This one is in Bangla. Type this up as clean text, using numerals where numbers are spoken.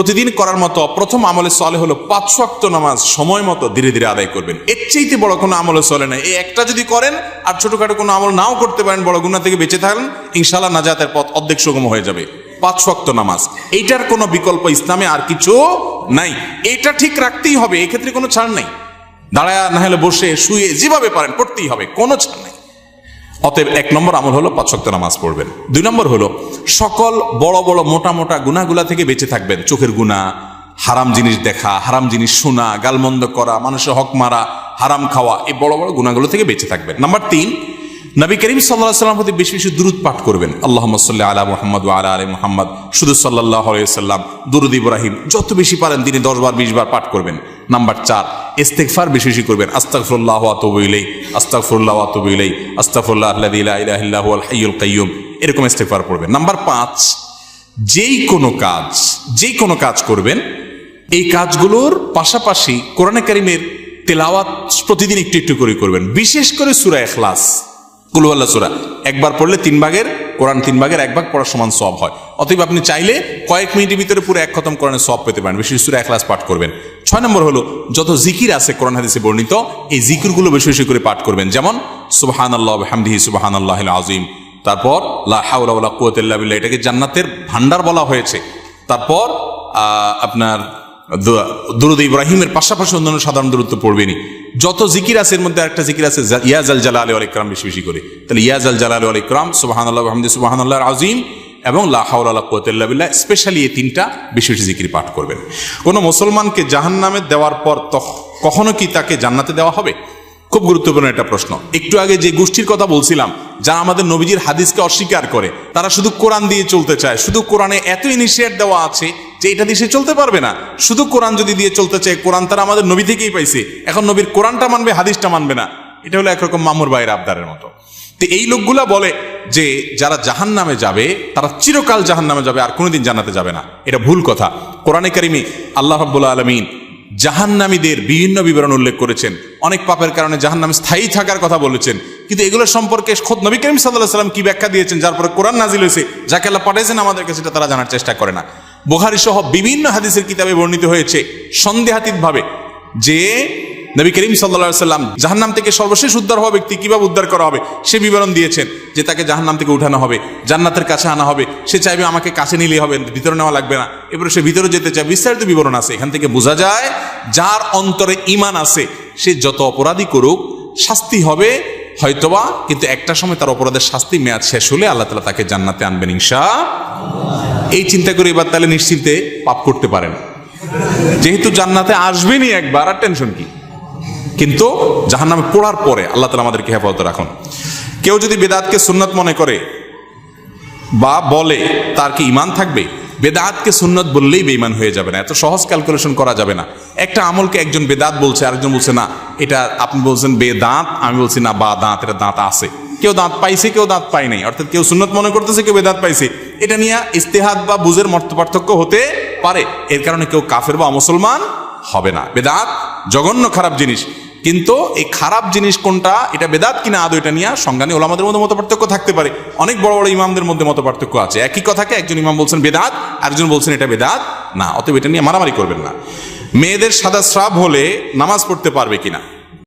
প্রতিদিন করার মতো প্রথম আমলে সলে হলো 5 ওয়াক্ত নামাজ সময় মতো ধীরে ধীরে আদায় করবেন। এর চাইতে বড় কোনো আমলে চলে না। এই একটা যদি করেন আর ছোটখাটো কোনো আমল নাও করতে পারেন, বড় গুনাহ থেকে বেঁচে থাকেন, ইনশাআল্লাহ নাজাতের পথ অর্ধেক সুগম হয়ে যাবে। 5 ওয়াক্ত নামাজ, এইটার কোনো বিকল্প ইসলামে আর কিছু নাই। এটা ঠিক রাখতেই হবে, এক্ষেত্রে কোনো ছাড় নাই। দাঁড়ায় না হলে বসে শুয়ে যেভাবে পারেন পড়তেই হবে, কোনো ছাড় নাই। অতএব 1 নম্বর আমল হলো 5 ওয়াক্ত নামাজ পড়বেন। 2 নম্বর হলো সকল বড় বড় মোটা মোটা গুনাহগুলা থেকে বেঁচে থাকবেন। চোখের গুনাহ, হারাম জিনিস দেখা, হারাম জিনিস শোনা, গালমন্দ করা, মানুষের হক মারা, হারাম খাওয়া, এই বড় বড় গুনাহগুলো থেকে বেঁচে থাকবেন। নাম্বার 3, নবী করিম সাল্লাল্লাহু আলাইহি ওয়াসাল্লাম প্রতি বেশি বেশি দুরূদ পাঠ করবেন। আল্লাহুম্মা সাল্লি আলা মুহাম্মদ ওয়া আলা আলি মুহাম্মদ, শুধু সাল্লাল্লাহু আলাইহি ওয়াসাল্লাম, দুরূদ ইব্রাহিম যত বেশি পারেন দিনে 10 বার 20 বার পাঠ করবেন। নাম্বার 4, ইস্তিগফার বেশি বেশি করবেন। আস্তাগফিরুল্লাহ ওয়া আতুবু ইলাইহি, আস্তাগফিরুল্লাহ ওয়া আতুবু ইলাইহি, আস্তাগফিরুল্লাহ আল্লাযী লা ইলাহা ইল্লা হুয়াল হাইয়ুল কাইয়্যুম, এরকম ইস্তিগফার পড়বেন। নাম্বার 5, যেই কোনো কাজ করবেন, এই কাজগুলোর পাশাপাশি কোরআনে কারীমের তেলাওয়াত প্রতিদিন একটু একটু করে করবেন। বিশেষ করে সূরা ইখলাস, কুল হু আল্লাহ সূরা একবার পড়লে 3 ভাগের কোরআন 3 ভাগের 1 ভাগ পড়ার সমান সওয়াব হয়। অতএব আপনি চাইলে কয়েক মিনিটের ভিতরে পুরো 1 খতম কোরআনের সওয়াব পেতে পারেন। বিশেষ সূরা ইখলাস পাঠ করবেন। 6 নম্বর হলো যত জিকির আছে কোরআন হাদিসে বর্ণিত, এই জিকিরগুলো বেশি বেশি করে পাঠ করবেন। যেমন সুবহানাল্লাহ ওয়া বিহামদিহি সুবহানাল্লাহিল আযীম, তারপর লা হাওলা ওয়ালা কুওয়াতা ইল্লা বিল্লাহ, এটাকে জান্নাতের ভান্ডার বলা হয়েছে। তারপর আপনার দুরূদ ইব্রাহিমের পাশাপাশি অন্যান্য সাধারণ দুরূদ তো পড়বেনই। যত জিকির আছে এর মধ্যে একটা জিকির আছে ইয়া জাল জালালি ওয়াল ইকরাম, বেশি বেশি করে। তাহলে ইয়া জাল জালালি ওয়াল ইকরাম, সুবহানাল্লাহ ওয়া বিহামদিহি সুবহানাল্লাহিল আযীম এবং লা হাওলা ওয়ালা কুওয়াতা ইল্লা বিল্লাহ, স্পেশালি এই 3টা বেশি বেশি জিকির পাঠ করবেন। কোন মুসলমানকে জাহান্নামে দেওয়ার পর কখনো কি তাকে জান্নাতে দেওয়া হবে? খুব গুরুত্বপূর্ণ একটা প্রশ্ন। একটু আগে যে গোষ্ঠীর কথা বলছিলাম, যারা আমাদের নবীজির হাদিসকে অস্বীকার করে, তারা শুধু কোরআন দিয়ে চলতে চায়। শুধু কোরআনে এত ইনিশিয়েট দেওয়া আছে যে এটা দিয়ে সে চলতে পারবে না। শুধু কোরআন যদি দিয়ে চলতে চায়, কোরআন তারা আমাদের নবী থেকেই পাইছে, এখন নবীর কোরআনটা মানবে, হাদিসটা মানবে না। এটা হলো একরকম মামুর ভাইয়ের আবদারের মতো। তো এই লোকগুলা বলে যে যারা জাহান্নামে যাবে তারা চিরকাল জাহান্নামে যাবে, আর কোনোদিন জান্নাতে যাবে না। এটা ভুল কথা। কোরআনে কারিমে আল্লাহ রাব্বুল আলামিন জাহান্নামীদের বিভিন্ন বিবরণ উল্লেখ করেছেন। অনেক পাপের কারণে জাহান্নামে স্থায়ী থাকার কথা বলেছেন। কিন্তু এগুলো সম্পর্কে খোদ নবী করিম সাল্লাল্লাহু আলাইহি ওয়াসাল্লাম কি ব্যাখ্যা দিয়েছেন, যার পরে কোরআন নাজিল হয়েছে, যাকে আল্লাহ পাঠিয়েছেন আমাদের কাছে, সেটা তারা জানার চেষ্টা করে না। বুখারী সহ বিভিন্ন হাদিসের কিতাবে বর্ণিত হয়েছে সন্দেহাতীতভাবে যে নবী করিম সাল্লাল্লাহু আলাইহি ওয়াসাল্লাম জাহান্নাম থেকে সর্বশেষ উদ্ধার হওয়া ব্যক্তি কিভাবে উদ্ধার করা হবে সে বিবরণ দিয়েছেন। যে তাকে জাহান্নাম থেকে উঠানো হবে, জান্নাতের কাছে আনা হবে, সে চাইবে আমাকে কাছে নিলেই হবে, ভিতরে নেওয়া লাগবে না, এবারে সে ভিতরে যেতে চায়, বিস্তারিত বিবরণ আছে। এখান থেকে বোঝা যায় যার অন্তরে ঈমান আছে সে যত অপরাধী করুক শাস্তি হবে হয়তোবা, কিন্তু একটা সময় তার অপরাধের শাস্তি মেয়াদ শেষ হলে আল্লাহ তাআলা তাকে জান্নাতে আনবেন ইনশাআল্লাহ। এই চিন্তা করে এবার তাহলে নিশ্চিন্তে পাপ করতে পারেন, যেহেতু জান্নাতে আসবেনই একবার, আর টেনশন কি। কিন্তু জাহান্নামে পড়ার পরে আল্লাহ তাআলা আমাদেরকে হেফাজতে রাখুন। কেউ যদি বেদাতকে সুন্নত মনে করে বা বলে, তার কি ঈমান থাকবে? বেদাতকে সুন্নত বললেই বেঈমান হয়ে যাবে না। এত সহজ ক্যালকুলেশন করা যাবে না। একটা আমলকে একজন বেদাত বলছে, আরেকজন বলছে না এটা, আপনি বলছেন বেদাত, আমি বলছি না বা দাঁত, এটা দাঁত আছে। কেউ দাঁত পাইছে, কেউ দাঁত পায় নাই, অর্থাৎ কেউ সুন্নত মনে করতেছে, কেউ বেদাত পাইছে। এটা নিয়ে ইজতিহাদ বা বুঝের মত পার্থক্য হতে পারে। এর কারণে কেউ কাফের বা মুসলমান হবে না। বেদাত জঘন্য খারাপ জিনিস, কিন্তু এই খারাপ জিনিস কোনটা, এটা বেদাত কিনা আদৌ, এটা নিয়ে সংজ্ঞা নিয়ে ওলামাদের মধ্যে মত পার্থক্য থাকতে পারে। অনেক বড় বড় ইমামদের মধ্যে মত পার্থক্য আছে। একই কথাকে একজন ইমাম বলছেন বেদাত, আরেকজন বলছেন এটা বেদাত না। অতএব এটা নিয়ে মারামারি করবেন না। মেয়েদের সাদা স্রাব হলে নামাজ পড়তে পারবে কিনা?